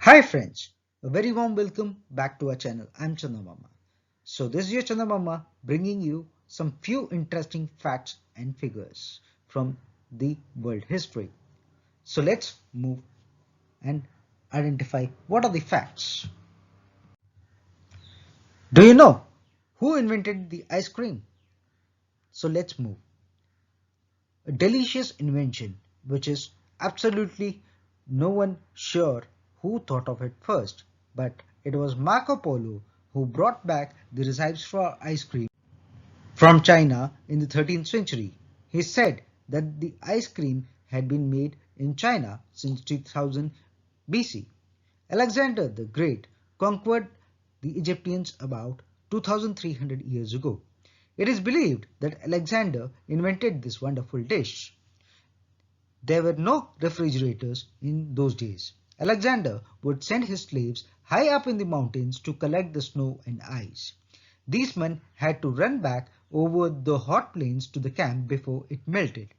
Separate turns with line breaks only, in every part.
Hi friends, a very warm welcome back to our channel. I'm Chandamama. So this is your Chandamama bringing you some few interesting facts and figures from the world history. So let's move and identify what are the facts. Do you know who invented the ice cream? So let's move. A delicious invention which is absolutely no one sure who thought of it first, but it was Marco Polo who brought back the recipes for ice cream from China in the 13th century. He said that the ice cream had been made in China since 3000 BC. Alexander the Great conquered the Egyptians about 2300 years ago. It is believed that Alexander invented this wonderful dish. There were no refrigerators in those days. Alexander would send his slaves high up in the mountains to collect the snow and ice. These men had to run back over the hot plains to the camp before it melted.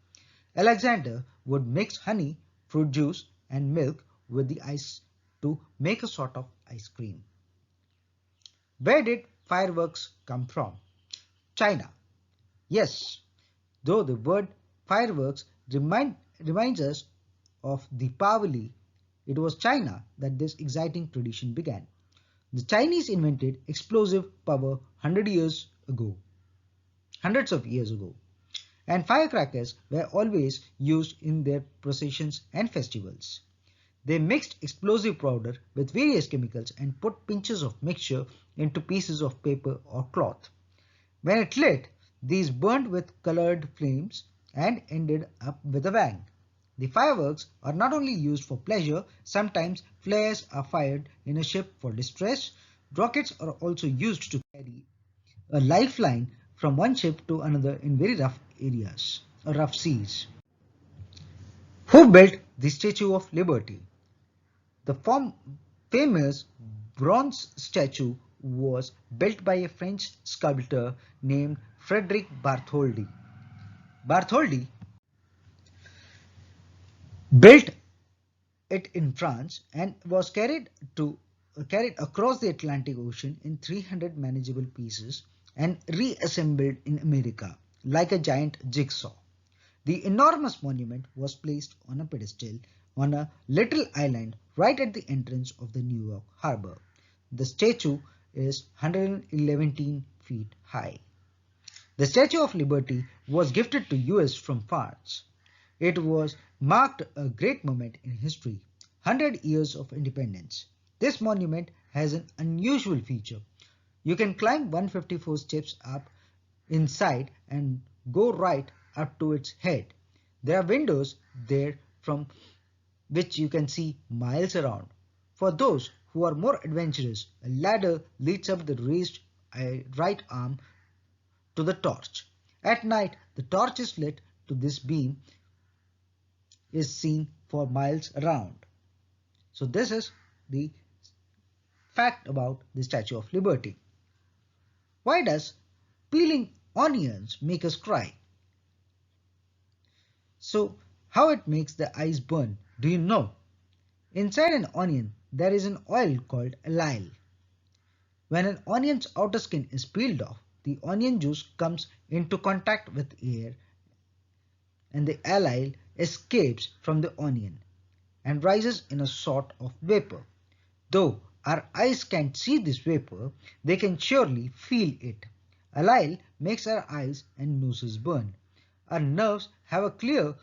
Alexander would mix honey, fruit juice, and milk with the ice to make a sort of ice cream. Where did fireworks come from? China. Yes, though the word fireworks reminds us of Deepavali, it was China that this exciting tradition began. The Chinese invented explosive power hundreds of years ago, and firecrackers were always used in their processions and festivals. They mixed explosive powder with various chemicals and put pinches of mixture into pieces of paper or cloth. When it lit, these burned with colored flames and ended up with a bang. The fireworks are not only used for pleasure, sometimes flares are fired in a ship for distress. Rockets are also used to carry a lifeline from one ship to another in very rough areas or rough seas. Who built the Statue of Liberty? The famous bronze statue was built by a French sculptor named Frederic Bartholdi. Bartholdi built it in France and was carried across the Atlantic Ocean in 300 manageable pieces and reassembled in America like a giant jigsaw. The enormous monument was placed on a pedestal on a little island right at the entrance of the New York harbor. The statue is 111 feet high. The Statue of Liberty was gifted to US from France. It was marked a great moment in history, 100 years of independence. This monument has an unusual feature. You can climb 154 steps up inside and go right up to its head. There are windows there from which you can see miles around. For those who are more adventurous, a ladder leads up the raised right arm to the torch. At night, the torch is lit to this beam is seen for miles around. So this is the fact about the Statue of Liberty. Why does peeling onions make us cry? So how it makes the eyes burn, do you know? Inside an onion, there is an oil called allyl. When an onion's outer skin is peeled off, the onion juice comes into contact with air and the allyl escapes from the onion and rises in a sort of vapor. Though our eyes can't see this vapor, they can surely feel it. Allyl makes our eyes and noses burn. Our nerves have a clear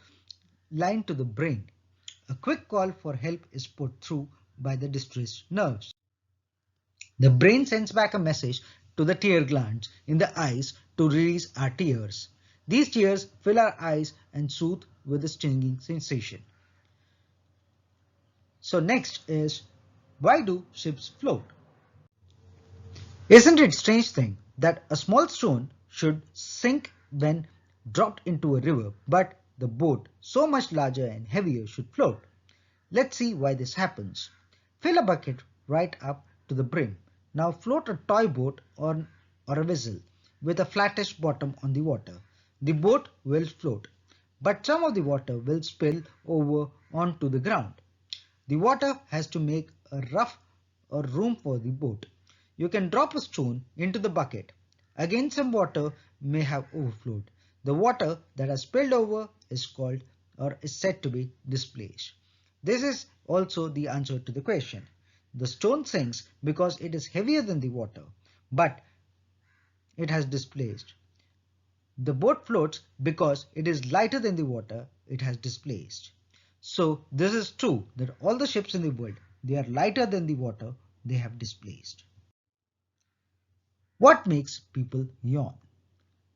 line to the brain. A quick call for help is put through by the distressed nerves. The brain sends back a message to the tear glands in the eyes to release our tears. These tears fill our eyes and soothe with a stinging sensation. So next is, why do ships float? Isn't it a strange thing that a small stone should sink when dropped into a river, but the boat, so much larger and heavier, should float? Let's see why this happens. Fill a bucket right up to the brim. Now float a toy boat or a vessel with a flattish bottom on the water. The boat will float, but some of the water will spill over onto the ground. The water has to make a rough or room for the boat. You can drop a stone into the bucket. Again, some water may have overflowed. The water that has spilled over is called or is said to be displaced. This is also the answer to the question. The stone sinks because it is heavier than the water, but it has displaced. The boat floats because it is lighter than the water it has displaced. So this is true that all the ships in the world, they are lighter than the water they have displaced. What makes people yawn?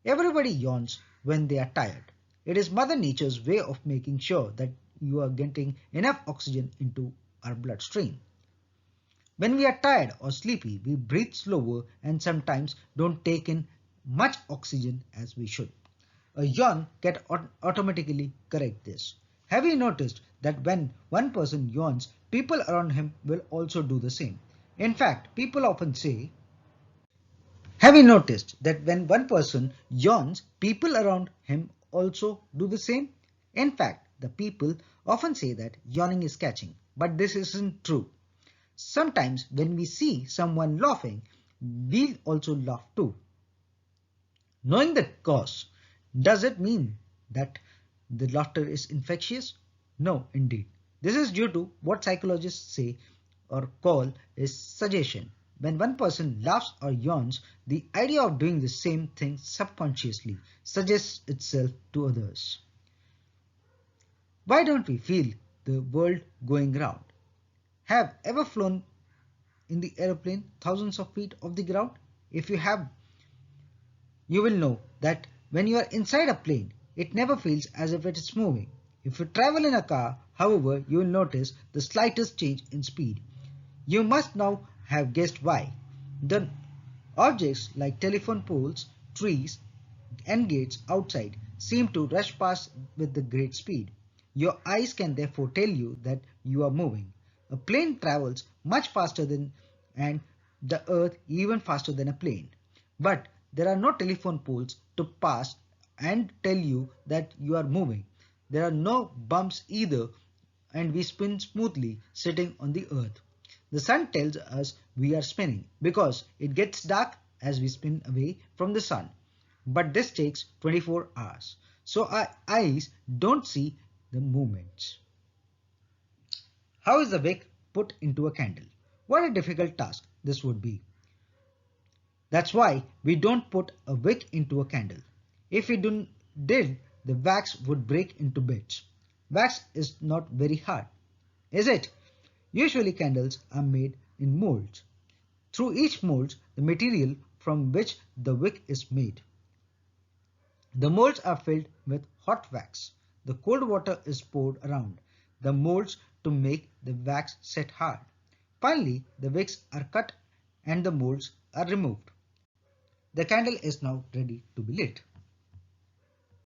Everybody yawns when they are tired. It is Mother Nature's way of making sure that you are getting enough oxygen into our bloodstream. When we are tired or sleepy, we breathe slower and sometimes don't take in much oxygen as we should. A yawn can automatically correct this. Have you noticed that when one person yawns, people around him will also do the same? In fact, people often say, have you noticed that when one person yawns, people around him also do the same? In fact, the people often say that yawning is catching, but this isn't true. Sometimes when we see someone laughing, we also laugh too. Knowing the cause, does it mean that the laughter is infectious? No, indeed. This is due to what psychologists say or call is suggestion. When one person laughs or yawns, the idea of doing the same thing subconsciously suggests itself to others. Why don't we feel the world going round? Have ever flown in the aeroplane thousands of feet off the ground? If you have, you will know that when you are inside a plane, it never feels as if it is moving. If you travel in a car, however, you will notice the slightest change in speed. You must now have guessed why. The objects like telephone poles, trees, and gates outside seem to rush past with the great speed. Your eyes can therefore tell you that you are moving. A plane travels much faster than and the earth even faster than a plane. But there are no telephone poles to pass and tell you that you are moving. There are no bumps either and we spin smoothly sitting on the earth. The sun tells us we are spinning because it gets dark as we spin away from the sun. But this takes 24 hours, so our eyes don't see the movements. How is the wick put into a candle? What a difficult task this would be. That's why we don't put a wick into a candle. If we did, the wax would break into bits. Wax is not very hard, is it? Usually candles are made in molds. Through each mold, the material from which the wick is made. The molds are filled with hot wax. The cold water is poured around the molds to make the wax set hard. Finally, the wicks are cut and the molds are removed. The candle is now ready to be lit.